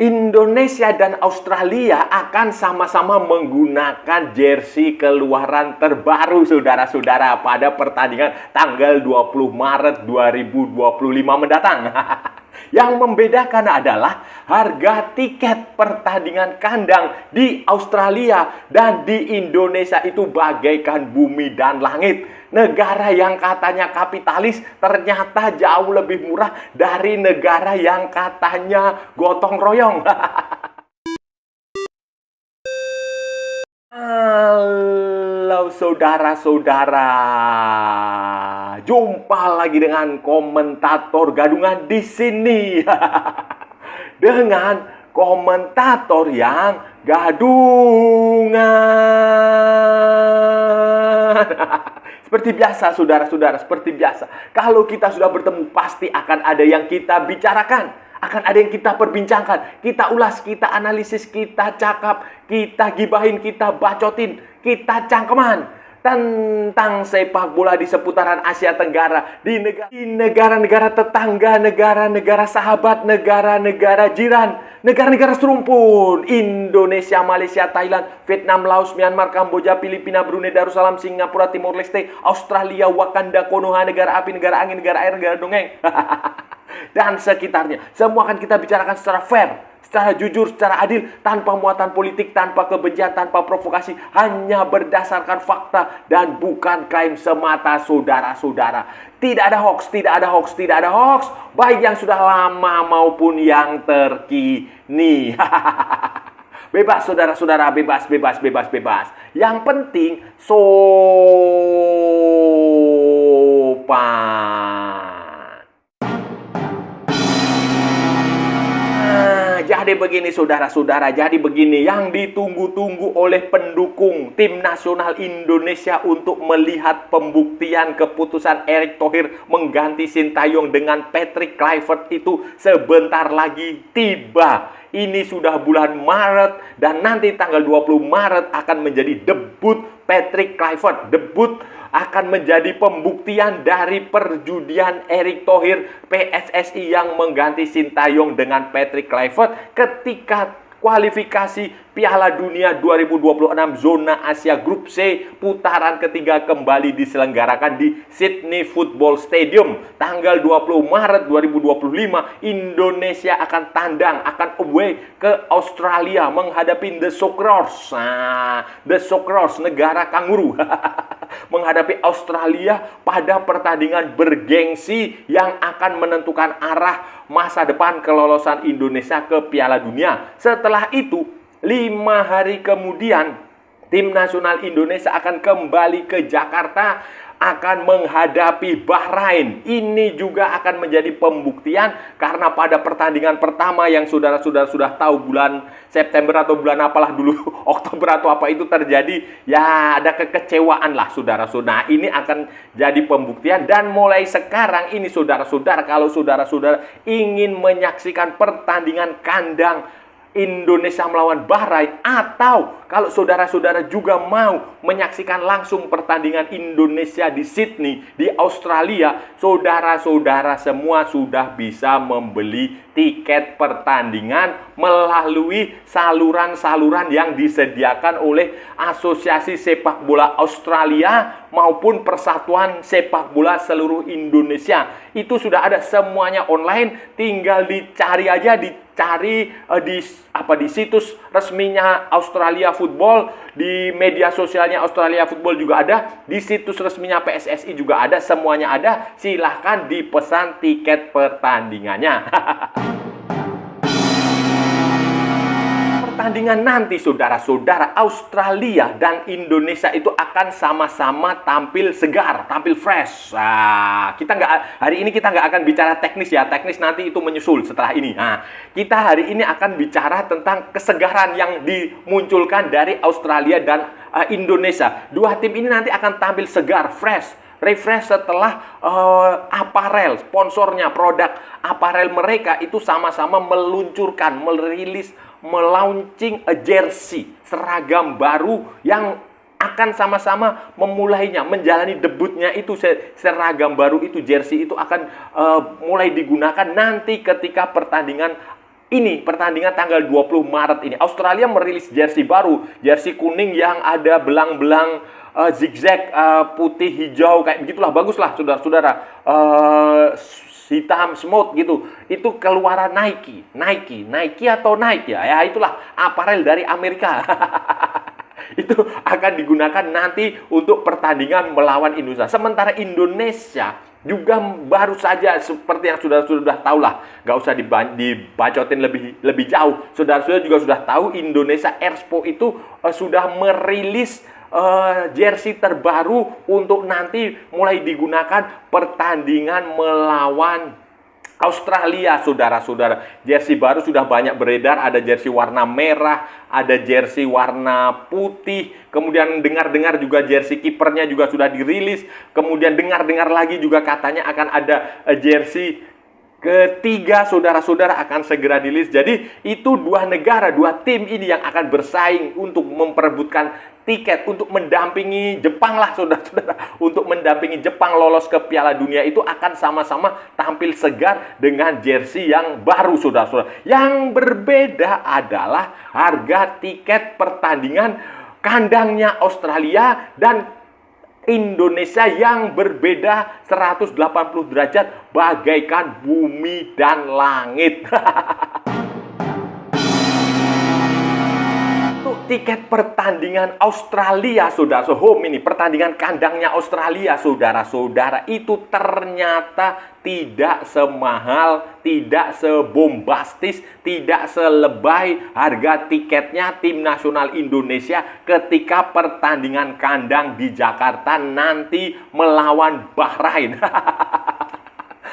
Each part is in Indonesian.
Indonesia dan Australia akan sama-sama menggunakan jersey keluaran terbaru, saudara-saudara, pada pertandingan tanggal 20 Maret 2025 mendatang. Yang membedakan adalah harga tiket pertandingan kandang di Australia dan di Indonesia itu bagaikan bumi dan langit. Negara yang katanya kapitalis ternyata jauh lebih murah dari negara yang katanya gotong royong. Halo saudara-saudara, jumpa lagi dengan komentator gadungan di sini. Dengan komentator yang gadungan. Seperti biasa, saudara-saudara, seperti biasa. Kalau kita sudah bertemu, pasti akan ada yang kita bicarakan. Akan ada yang kita perbincangkan. Kita ulas, kita analisis, kita cakap, kita gibahin, kita bacotin, kita cangkeman tentang sepak bola di seputaran Asia Tenggara, di negara-negara tetangga, negara-negara sahabat, negara-negara jiran, negara-negara serumpun, Indonesia, Malaysia, Thailand, Vietnam, Laos, Myanmar, Kamboja, Filipina, Brunei Darussalam, Singapura, Timor Leste, Australia, Wakanda, Konoha, negara api, negara angin, negara air, negara dongeng, dan sekitarnya. Semua akan kita bicarakan secara fair, secara jujur, secara adil, tanpa muatan politik, tanpa kebencian, tanpa provokasi, hanya berdasarkan fakta dan bukan klaim semata, saudara-saudara. Tidak ada hoax, tidak ada hoax, tidak ada hoax, baik yang sudah lama maupun yang terkini. Bebas, saudara-saudara, bebas, bebas, bebas, bebas. Yang penting sopan. Jadi begini saudara-saudara, jadi begini yang ditunggu-tunggu oleh pendukung tim nasional Indonesia untuk melihat pembuktian keputusan Erick Thohir mengganti Sintayong dengan Patrick Kluivert itu sebentar lagi tiba. Ini sudah bulan Maret dan nanti tanggal 20 Maret akan menjadi debut Patrick Kluivert. Debut akan menjadi pembuktian dari perjudian Erick Thohir PSSI yang mengganti Sintayong dengan Patrick Kluivert ketika kualifikasi Piala Dunia 2026 zona Asia Grup C putaran ketiga kembali diselenggarakan di Sydney Football Stadium. Tanggal 20 Maret 2025 Indonesia akan tandang, akan away ke Australia menghadapi The Socceroos. The Socceroos, negara kanguru. Menghadapi Australia pada pertandingan bergengsi yang akan menentukan arah masa depan kelolosan Indonesia ke Piala Dunia. Setelah itu, 5 hari kemudian, tim nasional Indonesia akan kembali ke Jakarta, akan menghadapi Bahrain. Ini juga akan menjadi pembuktian karena pada pertandingan pertama yang saudara-saudara sudah tahu bulan September atau bulan apalah dulu, Oktober atau apa itu terjadi, ya ada kekecewaan lah saudara-saudara. Ini akan jadi pembuktian dan mulai sekarang ini saudara-saudara, kalau saudara-saudara ingin menyaksikan pertandingan kandang Indonesia melawan Bahrain, atau kalau saudara-saudara juga mau menyaksikan langsung pertandingan Indonesia di Sydney, di Australia, saudara-saudara semua sudah bisa membeli tiket pertandingan melalui saluran-saluran yang disediakan oleh Asosiasi Sepak Bola Australia maupun Persatuan Sepak Bola seluruh Indonesia. Itu sudah ada semuanya online, tinggal dicari aja, dicari di situs resminya Australia Football, di media sosialnya Australia Football juga ada, di situs resminya PSSI juga ada, semuanya ada. Silahkan dipesan tiket pertandingannya. Pertandingan nanti saudara-saudara, Australia dan Indonesia itu akan sama-sama tampil segar, tampil fresh. Hari ini kita nggak akan bicara teknis ya, teknis nanti itu menyusul setelah ini. Kita hari ini akan bicara tentang kesegaran yang dimunculkan dari Australia dan Indonesia. Dua tim ini nanti akan tampil segar, fresh, refresh setelah aparel, sponsornya, produk aparel mereka itu sama-sama meluncurkan, melaunching a jersey, seragam baru yang akan sama-sama memulainya, menjalani debutnya itu. Seragam baru itu, jersey itu akan mulai digunakan nanti ketika pertandingan Ini pertandingan tanggal 20 Maret ini. Australia merilis jersey baru, jersey kuning yang ada belang-belang zigzag putih hijau kayak begitulah, baguslah saudara-saudara. Hitam smooth gitu. Itu keluaran Nike atau Nike ya. Ya itulah aparel dari Amerika. Itu akan digunakan nanti untuk pertandingan melawan Indonesia. Sementara Indonesia juga baru saja seperti yang sudah tahu lah, nggak usah dibacotin lebih jauh. Saudara-saudara juga sudah tahu Indonesia Expo itu sudah merilis jersey terbaru untuk nanti mulai digunakan pertandingan melawan Australia, saudara-saudara. Jersey baru sudah banyak beredar, ada jersey warna merah, ada jersey warna putih, kemudian dengar-dengar juga jersey kipernya juga sudah dirilis, kemudian dengar-dengar lagi juga katanya akan ada jersey ketiga, saudara-saudara, akan segera dirilis. Jadi itu dua negara, dua tim ini yang akan bersaing untuk memperebutkan tiket untuk mendampingi Jepang lah, saudara-saudara. Untuk mendampingi Jepang lolos ke Piala Dunia itu akan sama-sama tampil segar dengan jersey yang baru, saudara-saudara. Yang berbeda adalah harga tiket pertandingan kandangnya Australia dan Indonesia yang berbeda 180 derajat bagaikan bumi dan langit. Tiket pertandingan Australia, saudara, home ini, pertandingan kandangnya Australia, saudara-saudara, itu ternyata tidak semahal, tidak sebombastis, tidak selebay harga tiketnya tim nasional Indonesia ketika pertandingan kandang di Jakarta nanti melawan Bahrain.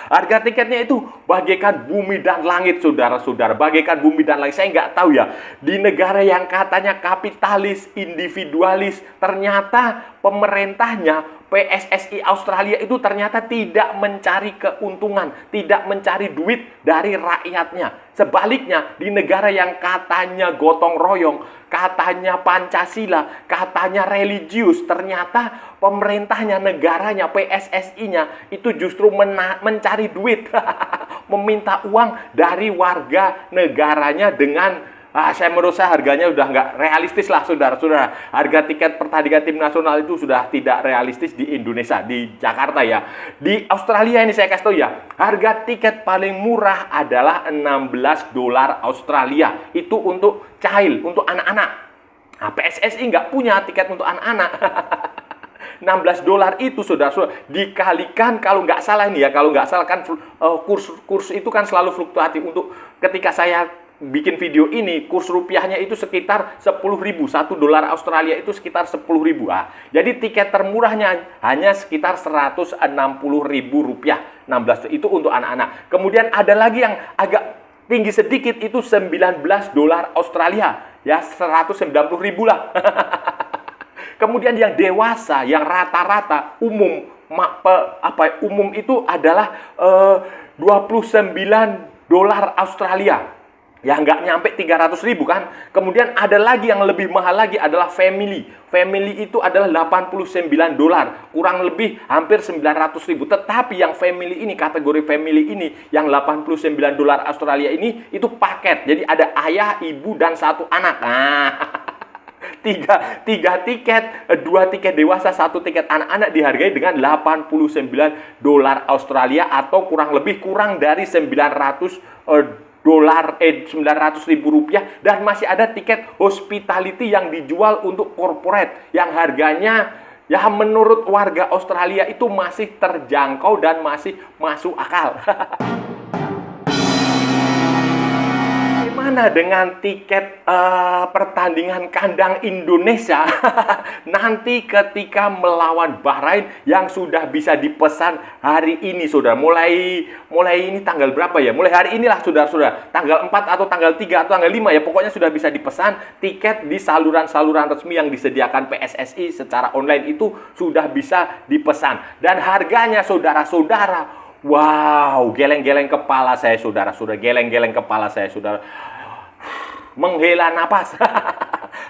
Harga tiketnya itu bagaikan bumi dan langit, saudara-saudara. Bagaikan bumi dan langit. Saya nggak tahu ya, di negara yang katanya kapitalis, individualis, ternyata pemerintahnya, PSSI Australia itu ternyata tidak mencari keuntungan, tidak mencari duit dari rakyatnya. Sebaliknya, di negara yang katanya gotong royong, katanya Pancasila, katanya religius, ternyata pemerintahnya, negaranya, PSSI-nya itu justru mencari duit, meminta uang dari warga negaranya dengan menurut saya harganya udah nggak realistis lah, saudara-saudara. Harga tiket pertandingan tim nasional itu sudah tidak realistis di Indonesia, di Jakarta ya. Di Australia ini saya kasih tahu ya, harga tiket paling murah adalah $16 Australia. Itu untuk child, untuk anak-anak. Nah, PSSI nggak punya tiket untuk anak-anak. $16 itu, saudara-saudara, dikalikan, kalau nggak salah ini ya, kalau nggak salah kan kurs itu kan selalu fluktuatif. Untuk ketika saya bikin video ini, kurs rupiahnya itu sekitar 10.000. $1 Australia itu sekitar 10.000. Jadi tiket termurahnya hanya sekitar 160.000 rupiah. 16 itu untuk anak-anak. Kemudian ada lagi yang agak tinggi sedikit, itu $19 Australia. Ya, 190.000 lah. Kemudian yang dewasa, yang rata-rata umum itu adalah $29 Australia. Ya nggak nyampe 300.000 kan. Kemudian ada lagi yang lebih mahal lagi adalah family. Family itu adalah $89. Kurang lebih hampir 900.000. Tetapi yang family ini, kategori family ini, yang $89 Australia ini, itu paket. Jadi ada ayah, ibu, dan satu anak. Nah, tiga tiket, 2 tiket dewasa, 1 tiket anak-anak dihargai dengan $89 Australia, atau kurang dari 900.000 rupiah. Dan masih ada tiket hospitality yang dijual untuk corporate yang harganya ya menurut warga Australia itu masih terjangkau dan masih masuk akal. Bagaimana dengan tiket pertandingan kandang Indonesia nanti ketika melawan Bahrain yang sudah bisa dipesan hari ini, saudara? Mulai ini tanggal berapa ya? Mulai hari inilah, saudara-saudara. Tanggal 4 atau tanggal 3 atau tanggal 5 ya. Pokoknya sudah bisa dipesan tiket di saluran-saluran resmi yang disediakan PSSI secara online, itu sudah bisa dipesan. Dan harganya, saudara-saudara, wow, geleng-geleng kepala saya, saudara-saudara. Geleng-geleng kepala saya, saudara. Menghela napas.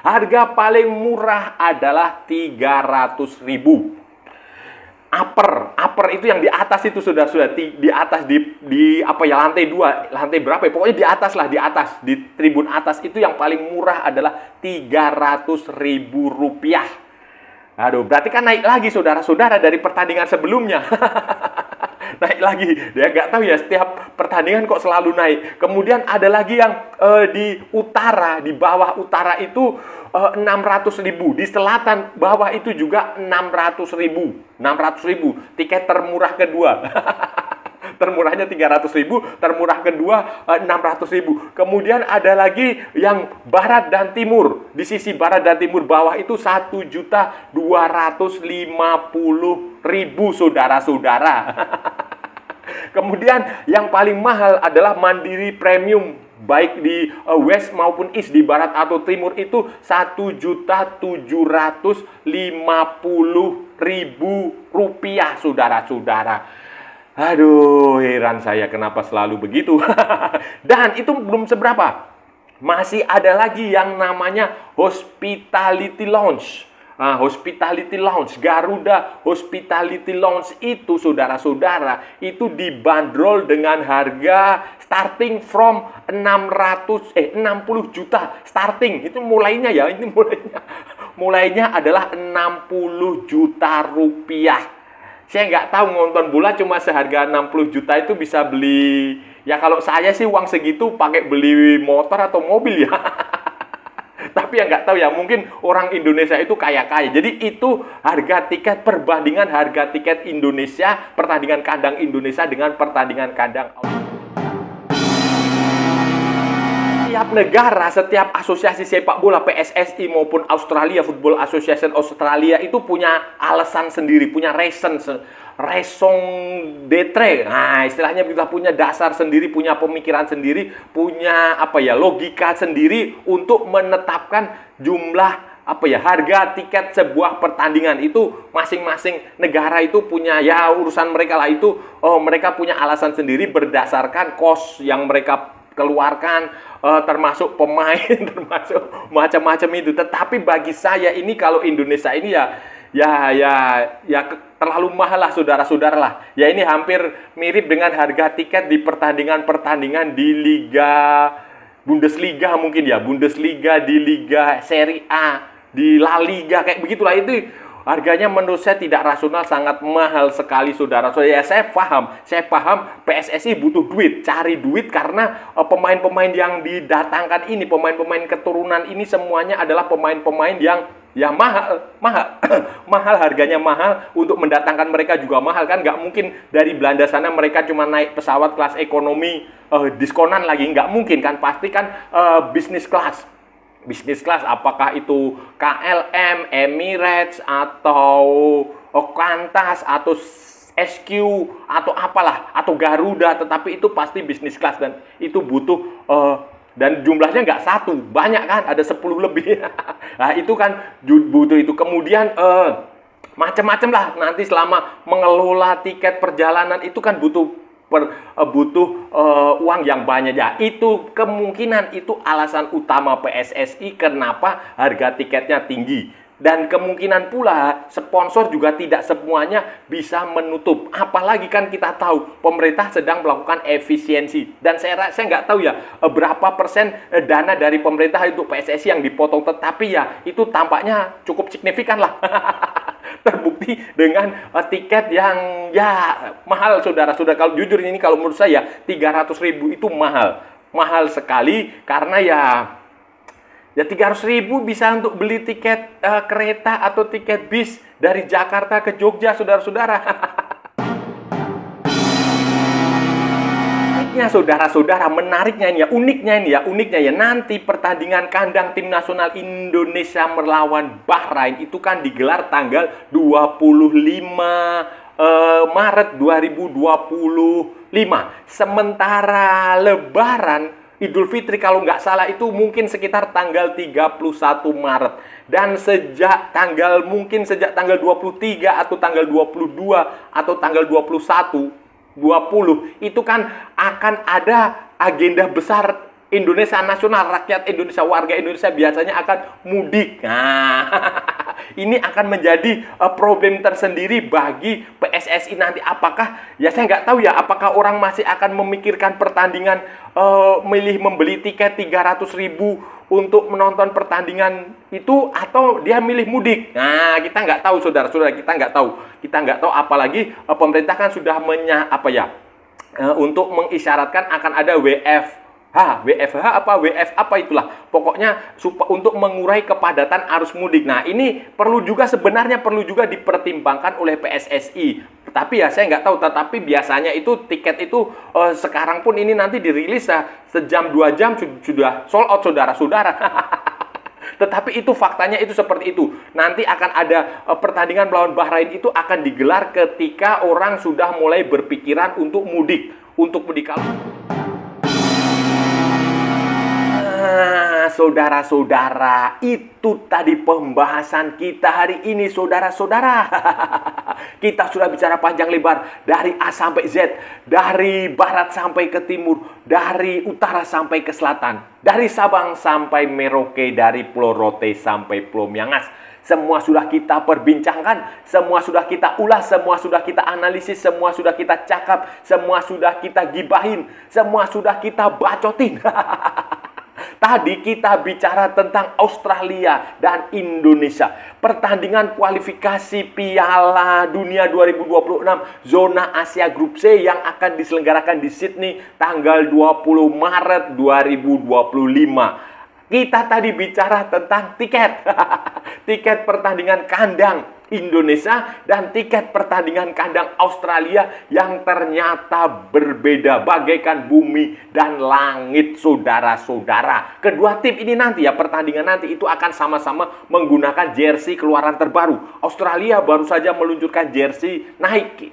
Harga paling murah adalah 300.000. Upper upper itu yang di atas itu saudara-saudara, di atas di apa ya, lantai 2, lantai berapa ya? Pokoknya di atas lah, di atas, di tribun atas itu yang paling murah adalah Rp300.000. Aduh, berarti kan naik lagi saudara-saudara dari pertandingan sebelumnya. Naik lagi, dia nggak tahu ya, setiap pertandingan kok selalu naik. Kemudian ada lagi yang di utara, di bawah utara itu 600.000, di selatan bawah itu juga 600.000, 600.000, tiket termurah kedua. Termurahnya 300.000, termurah kedua 600.000. Kemudian ada lagi yang barat dan timur. Di sisi barat dan timur bawah itu 1.250.000 saudara-saudara. Kemudian yang paling mahal adalah Mandiri Premium, baik di West maupun East, di barat atau timur itu Rp1.750.000 saudara-saudara. Aduh, heran saya kenapa selalu begitu. Dan itu belum seberapa. Masih ada lagi yang namanya Hospitality Lounge. Hospitality Lounge, Garuda Hospitality Lounge itu saudara-saudara, itu dibanderol dengan harga starting from 60 juta. Starting, itu mulainya ya, ini mulainya adalah 60 juta rupiah. Saya nggak tahu, nonton bola cuma seharga 60 juta itu bisa beli, ya kalau saya sih uang segitu pakai beli motor atau mobil ya. Tapi ya nggak tahu ya, mungkin orang Indonesia itu kaya-kaya. Jadi itu harga tiket, perbandingan harga tiket Indonesia, pertandingan kandang Indonesia dengan pertandingan kandang setiap negara, setiap asosiasi sepak bola, PSSI maupun Australia Football Association Australia itu punya alasan sendiri, punya raison d'être. Nah, istilahnya kita punya dasar sendiri, punya pemikiran sendiri, punya apa ya, logika sendiri untuk menetapkan jumlah harga tiket sebuah pertandingan. Itu masing-masing negara itu punya ya urusan mereka lah, itu mereka punya alasan sendiri berdasarkan cost yang mereka keluarkan, termasuk pemain, termasuk macam-macam itu. Tetapi bagi saya ini, kalau Indonesia ini ya terlalu mahal lah saudara-saudara lah. Ya ini hampir mirip dengan harga tiket di pertandingan-pertandingan di Liga Bundesliga mungkin ya, Bundesliga, di Liga Serie A, di La Liga, kayak begitulah. Itu harganya menurut saya tidak rasional, sangat mahal sekali saudara. Ya saya paham PSSI butuh duit, cari duit, karena pemain-pemain yang didatangkan ini, pemain-pemain keturunan ini semuanya adalah pemain-pemain yang ya mahal harganya mahal. Untuk mendatangkan mereka juga mahal kan, nggak mungkin dari Belanda sana mereka cuma naik pesawat kelas ekonomi diskonan lagi, nggak mungkin kan, pasti kan bisnis kelas. Bisnis kelas, apakah itu KLM, Emirates, atau Qantas, atau SQ, atau apalah, atau Garuda, tetapi itu pasti bisnis kelas, dan itu butuh dan jumlahnya nggak satu, banyak kan, ada 10 lebih. Nah itu kan butuh itu. Kemudian macam-macam lah, nanti selama mengelola tiket perjalanan itu kan butuh uang yang banyak ya. Itu kemungkinan itu alasan utama PSSI kenapa harga tiketnya tinggi. Dan kemungkinan pula sponsor juga tidak semuanya bisa menutup. Apalagi kan kita tahu pemerintah sedang melakukan efisiensi. Dan saya nggak tahu ya berapa persen dana dari pemerintah itu PSSI yang dipotong. Tetapi ya itu tampaknya cukup signifikan lah. Terbukti dengan tiket yang ya mahal saudara-saudara. Kalau jujur ini, kalau menurut saya 300.000 itu mahal sekali, karena ya 300.000 bisa untuk beli tiket kereta atau tiket bis dari Jakarta ke Jogja saudara-saudara. Saudara-saudara, menariknya ini ya, uniknya ya, nanti pertandingan kandang tim nasional Indonesia melawan Bahrain itu kan digelar tanggal 25 Maret 2025. Sementara Lebaran Idul Fitri kalau nggak salah itu mungkin sekitar tanggal 31 Maret. Dan sejak tanggal 23 atau tanggal 22 atau tanggal 20 itu kan akan ada agenda besar Indonesia nasional, rakyat Indonesia, warga Indonesia biasanya akan mudik. Nah, ini akan menjadi problem tersendiri bagi PSSI nanti apakah, ya saya nggak tahu ya, apakah orang masih akan memikirkan pertandingan milih membeli tiket 300.000 untuk menonton pertandingan itu, atau dia milih mudik. Nah, kita nggak tahu, saudara-saudara, kita nggak tahu. Kita nggak tahu, apalagi pemerintah kan sudah untuk mengisyaratkan akan ada WFH apa itulah. Pokoknya untuk mengurai kepadatan arus mudik. Nah, ini sebenarnya perlu juga dipertimbangkan oleh PSSI. Tapi ya saya nggak tahu, tetapi biasanya itu tiket itu sekarang pun ini nanti dirilis sejam 2 jam sudah sold out, saudara-saudara. Tetapi itu faktanya itu seperti itu. Nanti akan ada pertandingan melawan Bahrain itu akan digelar ketika orang sudah mulai berpikiran untuk mudik. Saudara-saudara, itu tadi pembahasan kita hari ini, saudara-saudara. Kita sudah bicara panjang lebar dari A sampai Z, dari barat sampai ke timur, dari utara sampai ke selatan, dari Sabang sampai Merauke, dari Pulau Rote sampai Pulau Miangas. Semua sudah kita perbincangkan, semua sudah kita ulas, semua sudah kita analisis, semua sudah kita cakap, semua sudah kita gibahin, semua sudah kita bacotin. Tadi kita bicara tentang Australia dan Indonesia. Pertandingan kualifikasi Piala Dunia 2026 Zona Asia Grup C yang akan diselenggarakan di Sydney tanggal 20 Maret 2025. Kita tadi bicara tentang tiket. Tiket pertandingan kandang Indonesia dan tiket pertandingan kandang Australia yang ternyata berbeda bagaikan bumi dan langit, saudara-saudara. Kedua tim ini nanti pertandingan nanti itu akan sama-sama menggunakan jersey keluaran terbaru. Australia baru saja meluncurkan jersey Nike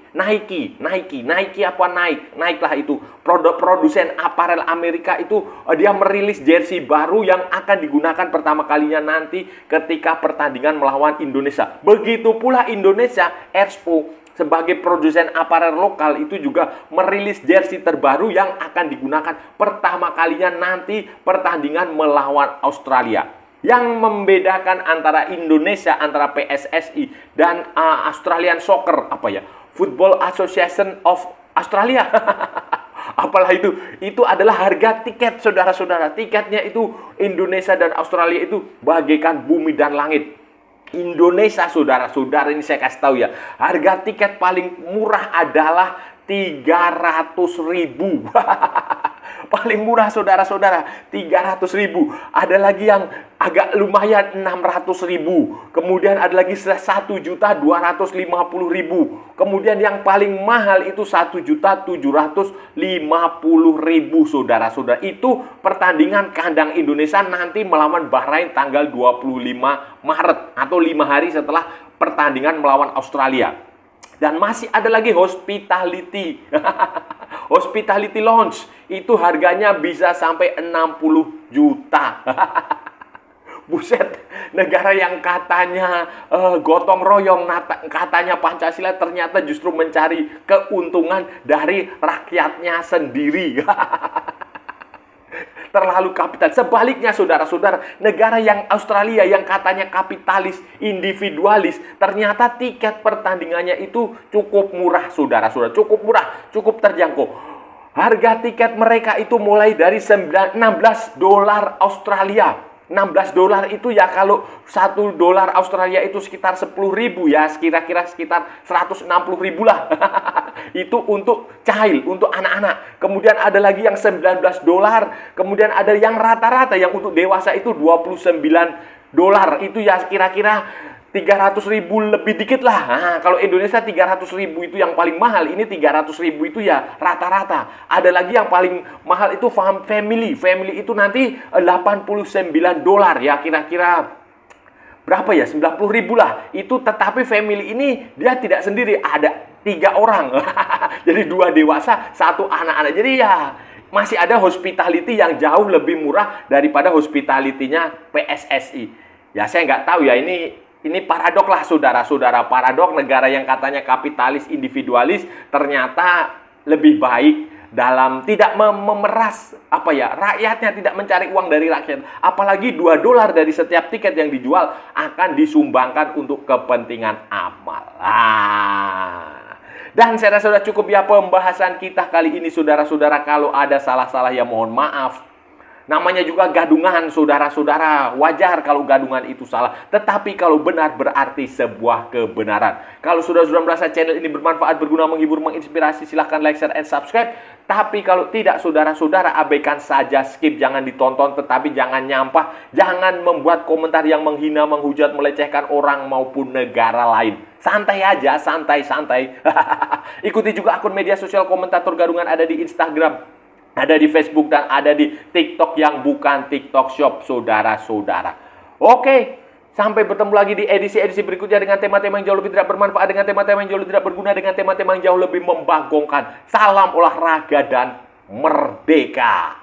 lah itu. Produsen aparel Amerika itu dia merilis jersey baru yang akan digunakan pertama kalinya nanti ketika pertandingan melawan Indonesia. Begitu pula Indonesia Expo sebagai produsen aparel lokal itu juga merilis jersey terbaru yang akan digunakan pertama kalinya nanti pertandingan melawan Australia. Yang membedakan antara Indonesia, antara PSSI dan Australian Soccer Football Association of Australia. Apalah itu adalah harga tiket, saudara-saudara. Tiketnya itu Indonesia dan Australia itu bagaikan bumi dan langit. Indonesia, saudara-saudara, ini saya kasih tahu ya, harga tiket paling murah adalah 300.000. Paling murah, saudara-saudara, 300.000. Ada lagi yang agak lumayan 600.000. Kemudian ada lagi 1.250.000. Kemudian yang paling mahal itu 1.750.000, saudara-saudara. Itu pertandingan kandang Indonesia nanti melawan Bahrain tanggal 25 Maret atau 5 hari setelah pertandingan melawan Australia. Dan masih ada lagi hospitality. Hospitality lounge itu harganya bisa sampai 60 juta. Buset, negara yang katanya gotong royong, katanya Pancasila, ternyata justru mencari keuntungan dari rakyatnya sendiri. Terlalu kapital. Sebaliknya, saudara-saudara, negara yang Australia yang katanya kapitalis, individualis, ternyata tiket pertandingannya itu cukup murah, saudara-saudara. Cukup murah, cukup terjangkau. Harga tiket mereka itu mulai dari $16 Australia. $16 itu ya, kalau $1 Australia itu sekitar 10.000 ya, kira-kira sekitar 160.000 lah. Itu untuk child, untuk anak-anak. Kemudian ada lagi yang $19, kemudian ada yang rata-rata yang untuk dewasa itu $29. Itu ya kira-kira 300.000 lebih dikit lah. Nah, kalau Indonesia 300.000 itu yang paling mahal, ini 300.000 itu ya rata-rata. Ada lagi yang paling mahal itu family. Family itu nanti $89 ya, kira-kira berapa ya? 90.000 lah. Itu tetapi family ini dia tidak sendiri, ada 3 orang. Jadi 2 dewasa, 1 anak-anak. Jadi ya masih ada hospitality yang jauh lebih murah daripada hospitality-nya PSSI. Ya saya nggak tahu ya, ini paradok lah, saudara-saudara. Paradok, negara yang katanya kapitalis, individualis, ternyata lebih baik dalam tidak memeras rakyatnya, tidak mencari uang dari rakyat. Apalagi $2 dari setiap tiket yang dijual akan disumbangkan untuk kepentingan amal. Dan saya rasa sudah cukup ya pembahasan kita kali ini, saudara-saudara. Kalau ada salah-salah ya mohon maaf. Namanya juga gadungan, saudara-saudara. Wajar kalau gadungan itu salah. Tetapi kalau benar berarti sebuah kebenaran. Kalau saudara-saudara merasa channel ini bermanfaat, berguna, menghibur, menginspirasi, silahkan like, share, and subscribe. Tapi kalau tidak, saudara-saudara, abaikan saja, skip, jangan ditonton. Tetapi jangan nyampah, jangan membuat komentar yang menghina, menghujat, melecehkan orang maupun negara lain. Santai aja, santai-santai. Ikuti juga akun media sosial Komentator Gadungan, ada di Instagram, ada di Facebook, dan ada di TikTok yang bukan TikTok Shop, saudara-saudara. Oke, sampai bertemu lagi di edisi-edisi berikutnya dengan tema-tema yang jauh lebih tidak bermanfaat, dengan tema-tema yang jauh lebih tidak berguna, dengan tema-tema yang jauh lebih membagongkan. Salam olahraga dan merdeka.